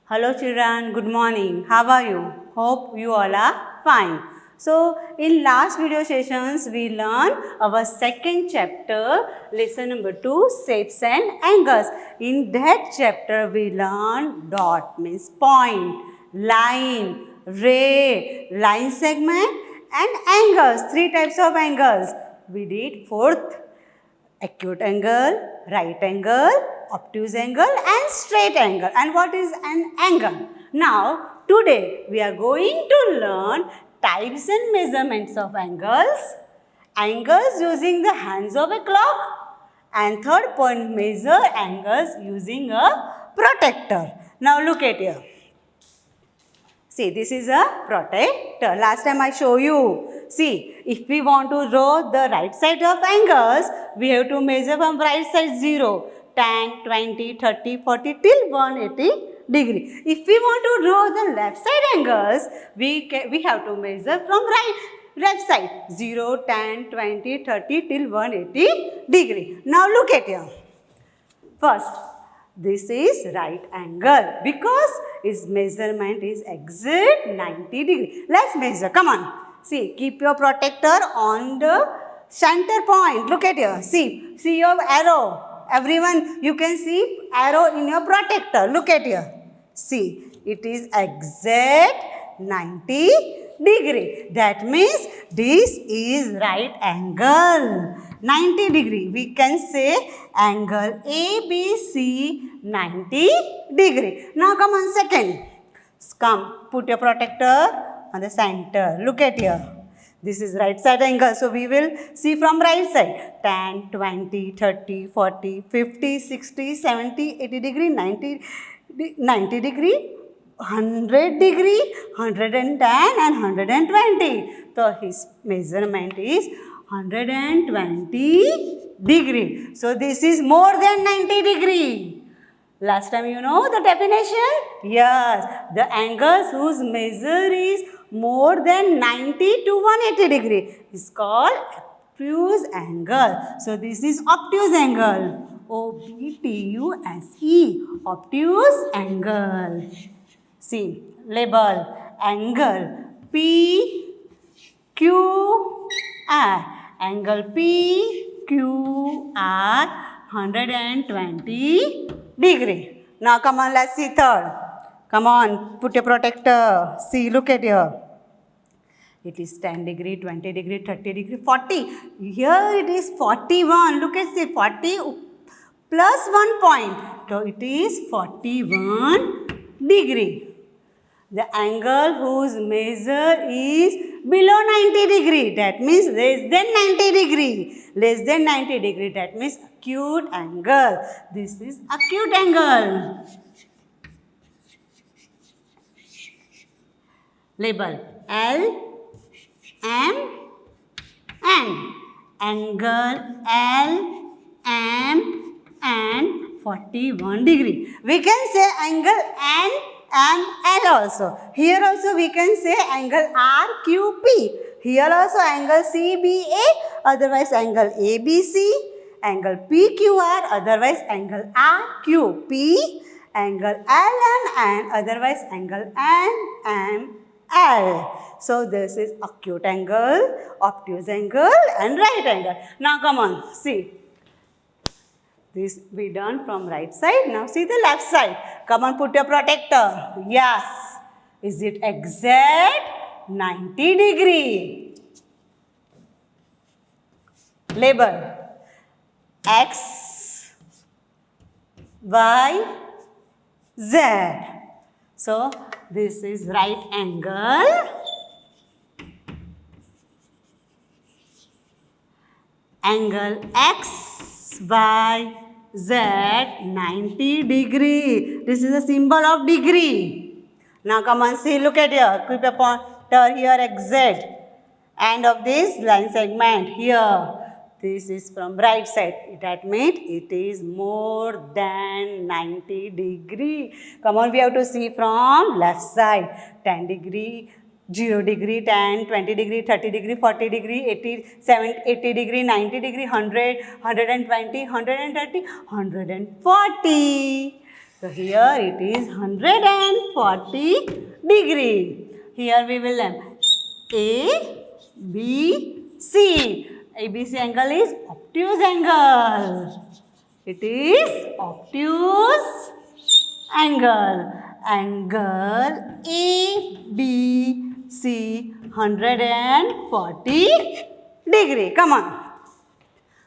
Hello children, good morning. How are you? Hope you all are fine. So in last video sessions we learned our second chapter, lesson number 2, shapes and angles. In that chapter we learned dot means point, line, ray, line segment and angles, 3 types of angles. We did fourth, acute angle, right angle, obtuse angle and straight angle. And what is an angle? Now, today we are going to learn types and measurements of angles, angles using the hands of a clock, and third point, measure angles using a protractor. Now look at here. See, this is a protractor. Last time I show you. See, if we want to draw the right side of angles, we have to measure from right side 0, 10, 20, 30, 40 till 180 degree. If we want to draw the left side angles, we have to measure from left side 0, 10, 20, 30 till 180 degree. Now look at here. First, this is right angle because its measurement is exact 90 degree. Let's measure. Come on. See, keep your protractor on the center point. Look at here. See your arrow. Everyone, you can see arrow in your protractor. Look at here. See, it is exact 90 degree. That means this is right angle. 90 degree. We can say angle ABC 90 degree. Now come on second. Come, put your protractor on the center. Look at here. This is right side angle. So we will see from right side. 10, 20, 30, 40, 50, 60, 70, 80 degree, 90 degree. 100 degree, 110 and 120. So his measurement is 120 degree. So this is more than 90 degree. Last time you know the definition? Yes, the angles whose measure is more than 90 to 180 degree is called obtuse angle. So this is obtuse angle. O-B-T-U-S-E, obtuse angle. See, label, angle, P, Q, R. Angle P, Q, R, 120 degree. Now come on, let's see third. Come on, put your protractor. See, look at here. It is 10 degree, 20 degree, 30 degree, 40. Here it is 41. Look at see, 40 plus 1 point. So it is 41 degree. The angle whose measure is below 90 degree, that means less than 90 degree. Less than 90 degree, that means acute angle. This is acute angle. Label L, M, N. Angle L, M, N, 41 degree. We can say angle N, M, L also. Here also we can say angle RQP. Here also angle CBA, otherwise angle ABC, angle PQR, otherwise angle RQP, angle LMN, otherwise angle NML. So this is acute angle, obtuse angle and right angle. Now come on, see. This we done from right side. Now see the left side. Come on, put your protractor. Yes. Is it exact 90 degree? Label X, Y, Z. So this is right angle. Angle X, Y, Z 90 degree. This is a symbol of degree. Now come on, see, look at here. Keep a pointer here exact. End of this line segment here. This is from right side. That means it is more than 90 degree. Come on, we have to see from left side. 10 degree, 0 degree, 10, 20 degree, 30 degree, 40 degree, 80 degree, 90 degree, 100, 120, 130, 140. So here it is 140 degree. Here we will learn A, B, C. ABC angle is obtuse angle. It is obtuse angle. Angle ABC 140 degree. Come on.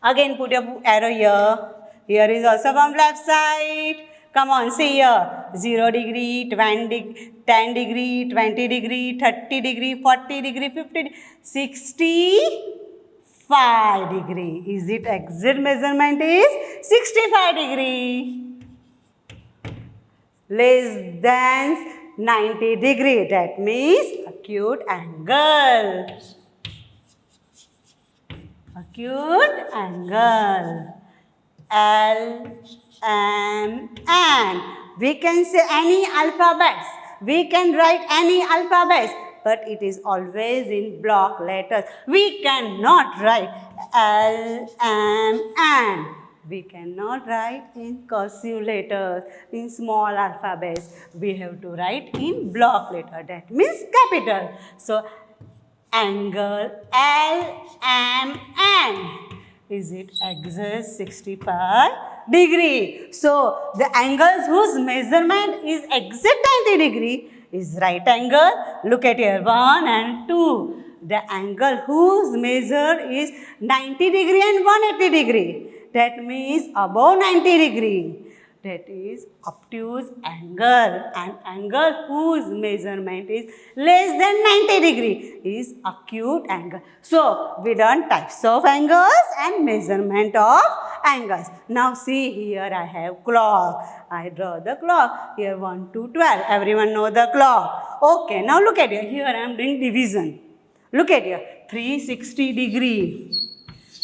Again put your arrow here. Here is also from left side. Come on, see here. 0 degree, 20, 10 degree, 20 degree, 30 degree, 40 degree, 50 degree, 65 degree. Is it exit measurement is 65 degree. Less than 90 degree. That means acute angle. Acute angle. L, M, N. We can say any alphabets. We can write any alphabets. But it is always in block letters. We cannot write L, M, N. We cannot write in cursive letters, in small alphabets. We have to write in block letter. That means capital. So, angle LMN. Is it exit 65 degree? So, the angles whose measurement is exit 90 degree is right angle. Look at here, 1 and 2. The angle whose measure is 90 degree and 180 degree. That means above 90 degree. That is obtuse angle. An angle whose measurement is less than 90 degree is acute angle. So, we done types of angles and measurement of angles. Now, see here I have clock. I draw the clock. Here 1 to 12. Everyone know the clock. Okay, now look at here. Here I am doing division. Look at here. 360 degree.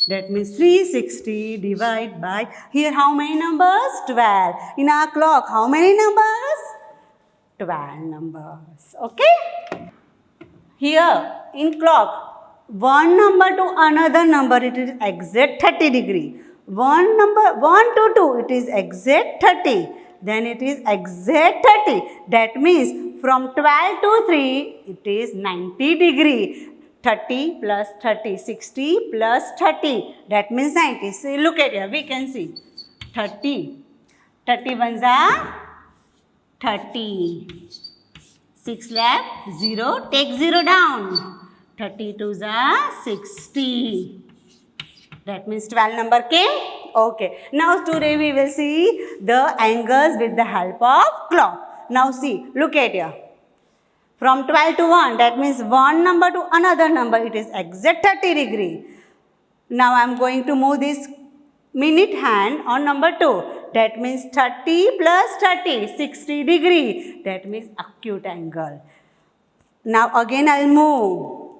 That means 360 divided by, here how many numbers? 12. In our clock, how many numbers? 12 numbers. Okay? Here in clock, one number to another number, it is exact 30 degree. One number, 1 to 2, it is exact 30. Then it is exact 30. That means from 12 to 3, it is 90 degree. 30 plus 30, 60 plus 30, that means 90. See, look at here, we can see 30. 30 ones are 30. 6 left, 0, take 0 down. 32s are 60. That means 12 number came. Okay. Now today we will see the angles with the help of clock. Now see, look at here. From 12 to 1, that means one number to another number, it is exact 30 degree. Now I am going to move this minute hand on number 2. That means 30 plus 30, 60 degree. That means acute angle. Now again I will move.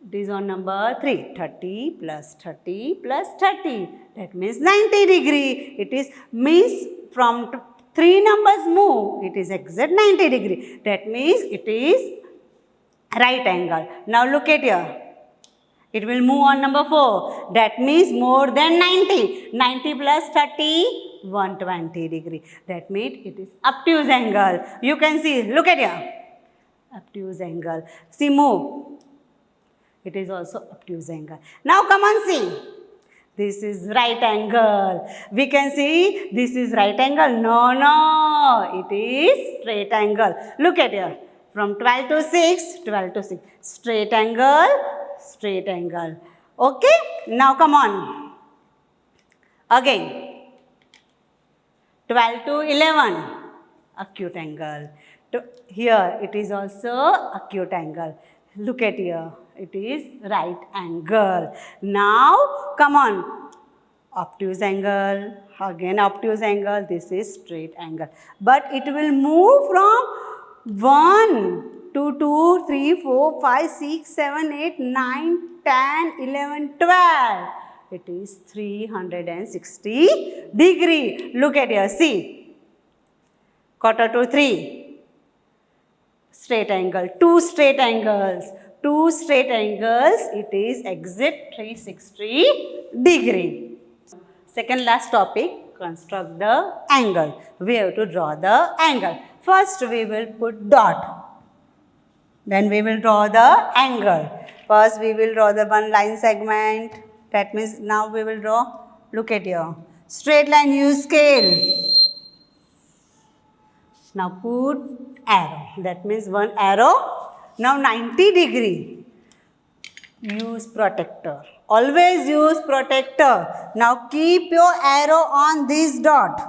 It is on number 3. 30 plus 30 plus 30. That means 90 degree. It is means from 3 numbers move, it is exact 90 degree. That means it is right angle. Now look at here. It will move on number 4. That means more than 90. 90 plus 30, 120 degree. That means it is obtuse angle. You can see, look at here. Obtuse angle. See, move. It is also obtuse angle. Now come on, see. This is right angle. We can see this is right angle. No, it is straight angle. Look at here. From 12 to 6, 12 to 6. Straight angle, straight angle. Okay? Now come on. Again. 12 to 11. Acute angle. Here it is also acute angle. Look at here. It is right angle. Now, come on. Obtuse angle. Again obtuse angle. This is straight angle. But it will move from 1 to 2, 3, 4, 5, 6, 7, 8, 9, 10, 11, 12. It is 360 degree. Look at here. See. Quarter to 3. Straight angle. 2 straight angles. 2 straight angles, it is exact 360 degree. Second last topic, construct the angle. We have to draw the angle. First we will put dot. Then we will draw the angle. First we will draw the one line segment. That means now we will draw, look at here. Straight line, use scale. Now put arrow. That means one arrow. Now 90 degree. Use protector. Always use protector. Now keep your arrow on this dot.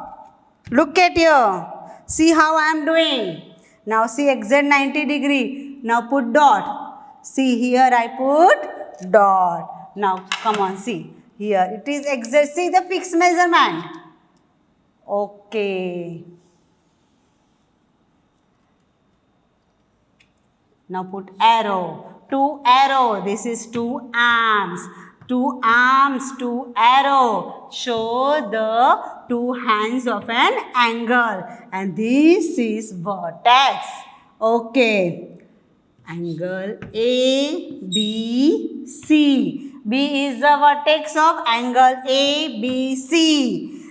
Look at here. See how I am doing. Now see exact 90 degree. Now put dot. See here I put dot. Now come on, see. Here it is exact. See the fixed measurement. Okay. Now put arrow. Two arrow. This is two arms. Two arms, two arrow. Show the two hands of an angle. And this is vertex. Okay. Angle A, B, C. B is the vertex of angle A, B, C.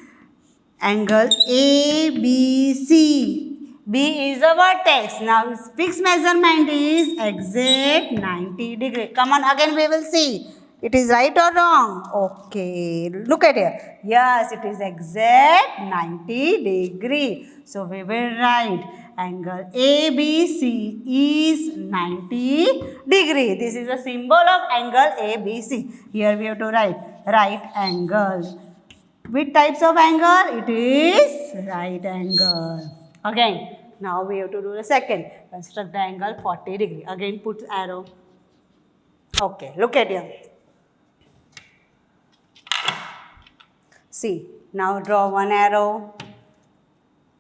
Angle A, B, C. B is a vertex. Now its fixed measurement is exact 90 degree. Come on, again we will see. It is right or wrong? Okay. Look at here. Yes, it is exact 90 degree. So we will write angle ABC is 90 degree. This is a symbol of angle ABC. Here we have to write right angle. Which types of angle? It is right angle. Again, now we have to do the second. Construct the angle 40 degree. Again put arrow. Okay, look at here. See, now draw one arrow.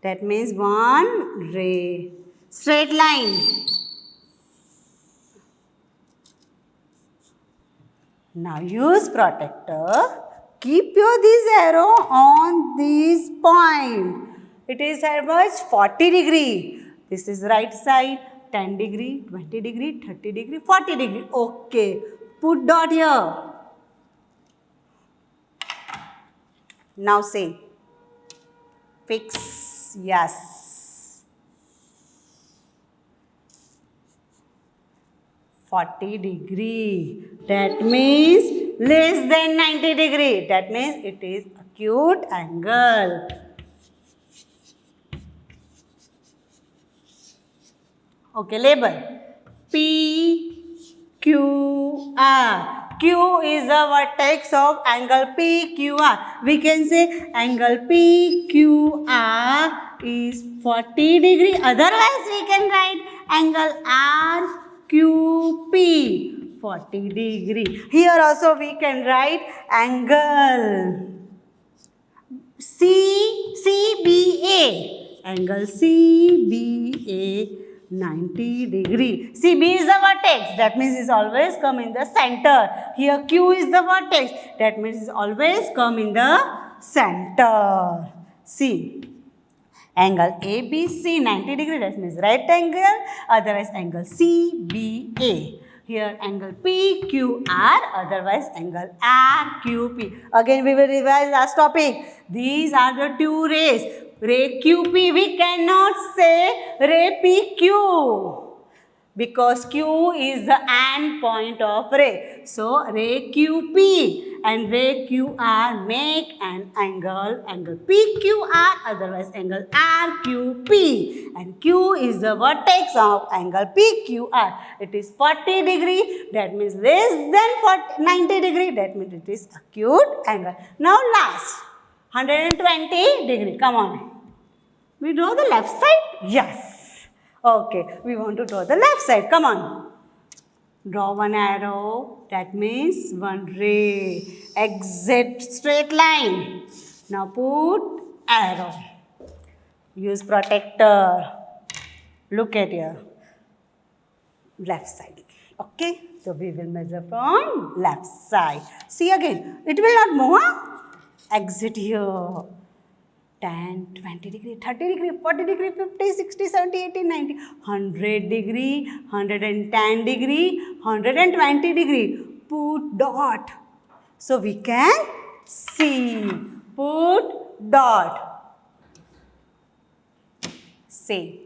That means one ray. Straight line. Now use protector. Keep your this arrow on this point. It is how much? 40 degree. This is right side. 10 degree, 20 degree, 30 degree, 40 degree. Okay. Put dot here. Now say. Fix. Yes. 40 degree. That means less than 90 degree. That means it is acute angle. Okay, label. P, Q, R. Q is the vertex of angle PQR. We can say angle PQR is 40 degree. Otherwise, we can write angle RQP 40 degree. Here also we can write angle CBA. Angle CBA 90 degree. CB is the vertex. That means it's always come in the center. Here Q is the vertex. That means it's always come in the center. See. Angle ABC 90 degree. That means right angle. Otherwise angle CBA. Here angle PQR. Otherwise angle RQP. Again we will revise last topic. These are the two rays. Ray QP, we cannot say ray PQ because Q is the end point of ray. So, ray QP and ray QR make an angle PQR, otherwise angle RQP. And Q is the vertex of angle PQR. It is 40 degree, that means less than 90 degree, that means it is acute angle. Now, last. 120 degree. Come on. We draw the left side? Yes. Okay. We want to draw the left side. Come on. Draw one arrow. That means one ray. Exit straight line. Now put arrow. Use protector. Look at here. Left side. Okay. So we will measure from left side. See again. It will not move. Huh? Exit here. 10, 20 degree, 30 degree, 40 degree, 50, 60, 70, 80, 90, 100 degree, 110 degree, 120 degree. Put dot. So we can see. Put dot. Say.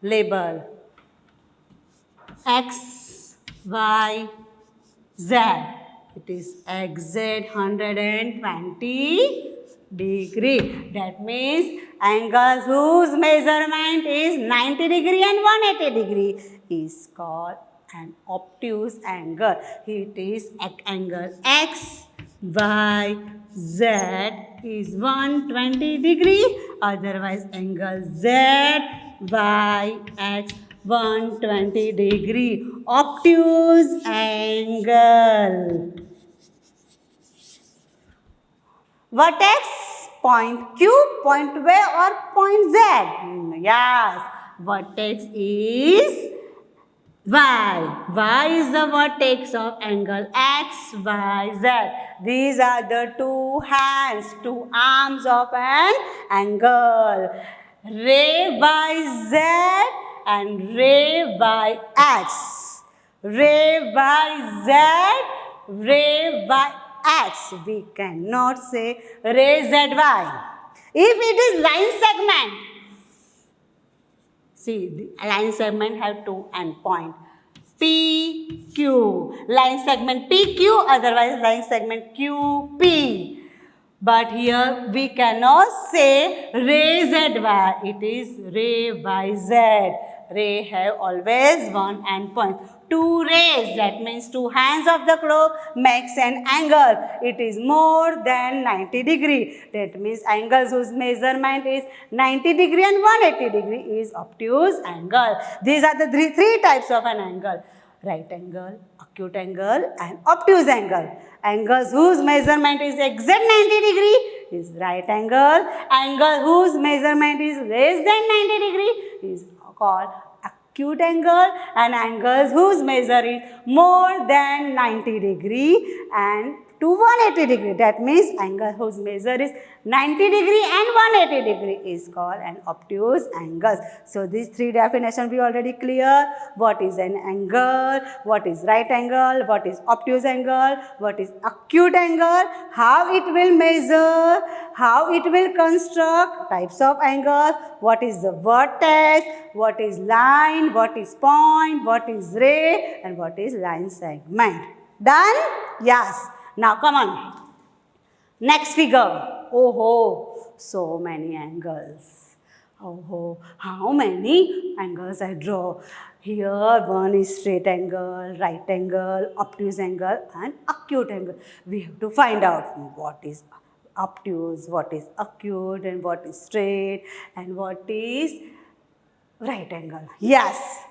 Label. X, Y, Z. It is XZ 120 degree. That means angles whose measurement is 90 degree and 180 degree is called an obtuse angle. It is angle X, Y, Z is 120 degree. Otherwise angle Z, Y, X 120 degree. Obtuse angle. Vertex, point Q, point where or point Z? Yes, vertex is Y. Y is the vertex of angle X, Y, Z. These are the two hands, two arms of an angle. Ray by Z and ray by X. Ray by Z, ray by X. We cannot say ray ZY. If it is line segment, see, the line segment have two endpoints. PQ. Line segment PQ, otherwise line segment QP. But here we cannot say ray ZY. It is ray by Z. Ray have always one endpoint. Two rays, that means two hands of the clock, makes an angle. It is more than 90 degree. That means angles whose measurement is 90 degree and 180 degree is obtuse angle. These are the three types of an angle. Right angle, acute angle and obtuse angle. Angles whose measurement is exact 90 degree is right angle. Angle whose measurement is less than 90 degree is called acute angle, and angles whose measure is more than 90 degree and to 180 degree. That means angle whose measure is 90 degree and 180 degree is called an obtuse angle. So these three definitions we already clear. What is an angle, what is right angle, what is obtuse angle, what is acute angle, how it will measure, how it will construct, types of angles, what is the vertex, what is line, what is point, what is ray, and what is line segment. Done? Yes. Now come on. Next figure. Oh ho, so many angles. Oh ho, how many angles I draw? Here one is straight angle, right angle, obtuse angle and acute angle. We have to find out what is obtuse, what is acute and what is straight and what is right angle. Yes.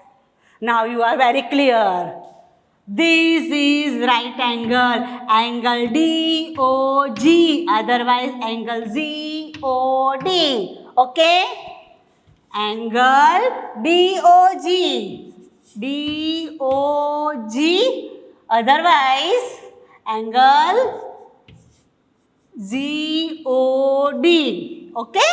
Now you are very clear. This is right angle, angle DOG, otherwise angle ZOD, okay? Angle DOG, otherwise angle ZOD, okay?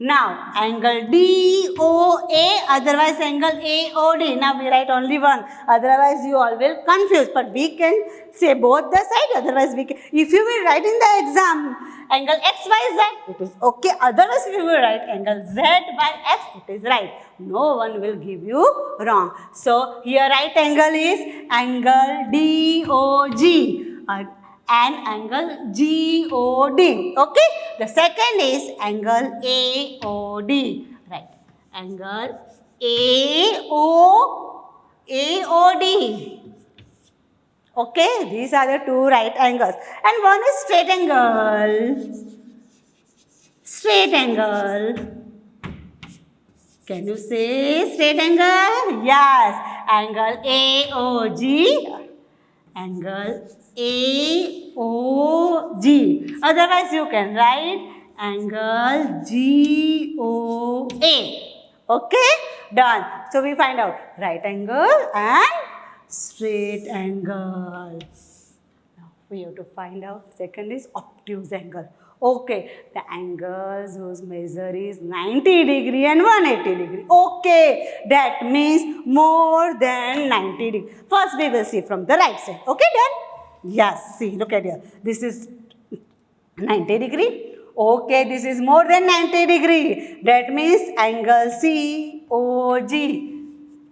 Now, angle DOA, otherwise angle AOD. Now, we write only one. Otherwise, you all will confuse. But we can say both the side. Otherwise, we can. If you will write in the exam angle XYZ, it is okay. Otherwise, if you will write angle ZYX, it is right. No one will give you wrong. So, here right angle is angle DOG. And angle GOD. Okay? The second is angle AOD. Right. Angle AOD. Okay? These are the two right angles. And one is straight angle. Straight angle. Can you say straight angle? Yes. Angle AOG. Angle AOG. Otherwise, you can write angle GOA. Okay? Done. So, we find out right angle and straight angle. Now, we have to find out second is obtuse angle. Okay, the angles whose measure is 90 degree and 180 degree. Okay, that means more than 90 degree. First we will see from the right side. Okay, done? Yes, see, look at here. This is 90 degree. Okay, this is more than 90 degree. That means angle COG.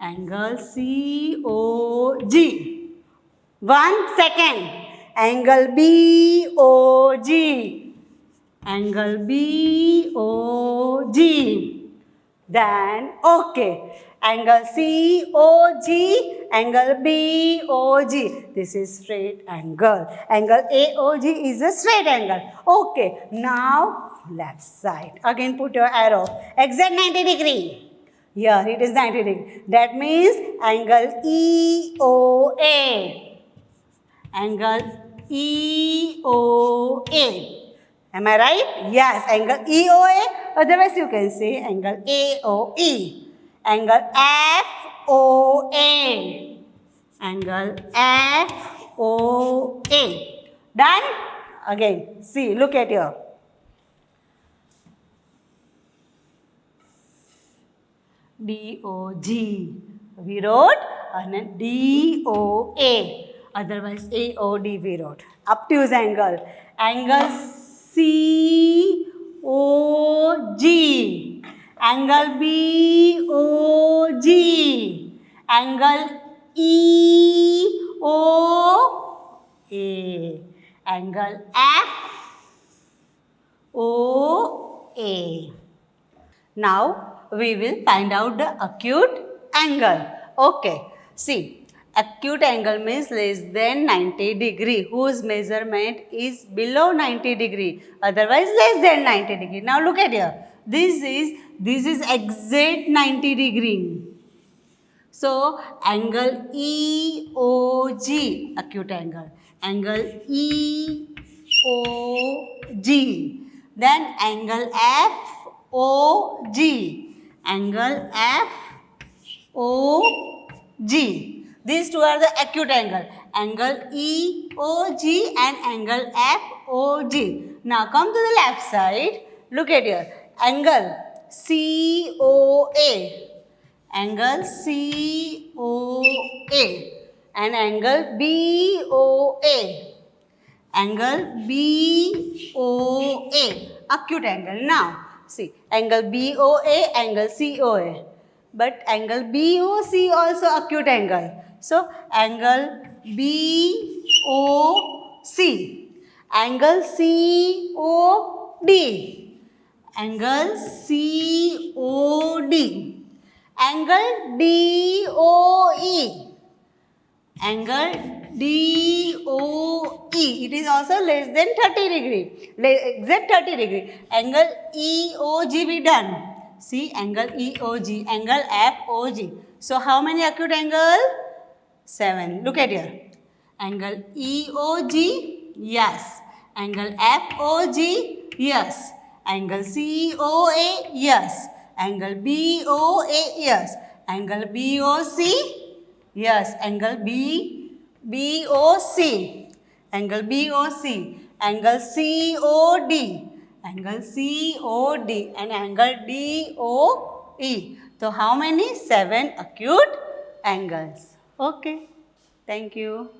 Angle COG. 1 second. Angle BOG. Angle BOG. Then, okay. Angle COG, angle BOG. This is straight angle. Angle AOG is a straight angle. Okay. Now, left side. Again, put your arrow. Exact 90 degree. Here, it is 90 degree. That means angle EOA. Angle EOA. Am I right? Yes, angle EOA. Otherwise, you can say angle AOE. Angle FOA. Angle FOA. Done? Again, see, look at here. DOG. We wrote and then DOA. Otherwise, AOD we wrote. Obtuse angle. Angle COG. Angle BOG. Angle EOA. Angle FOA. Now, we will find out the acute angle. Okay, see. Acute angle means less than 90 degree, whose measurement is below 90 degree, otherwise less than 90 degree. Now look at here. This is exact 90 degree. So angle EOG, acute angle. Angle EOG. Then angle FOG. Angle FOG. These two are the acute angle. Angle EOG and angle FOG. Now come to the left side. Look at here. Angle COA. Angle COA. And angle BOA. Angle BOA. Acute angle. Now, see. Angle BOA, angle COA. But angle BOC also acute angle. So, angle BOC, angle COD, angle COD, angle DOE, angle DOE. It is also less than 30 degree, exact 30 degree. Angle EOG we done. See, angle EOG, angle FOG. So, how many acute angle? 7. Look at here. Angle EOG, yes. Angle FOG, yes. Angle COA, yes. Angle BOA, yes. Angle BOC, yes. Angle BOC. Angle BOC. Angle COD. Angle COD and angle DOE. So, how many? 7 acute angles. Okay. Thank you.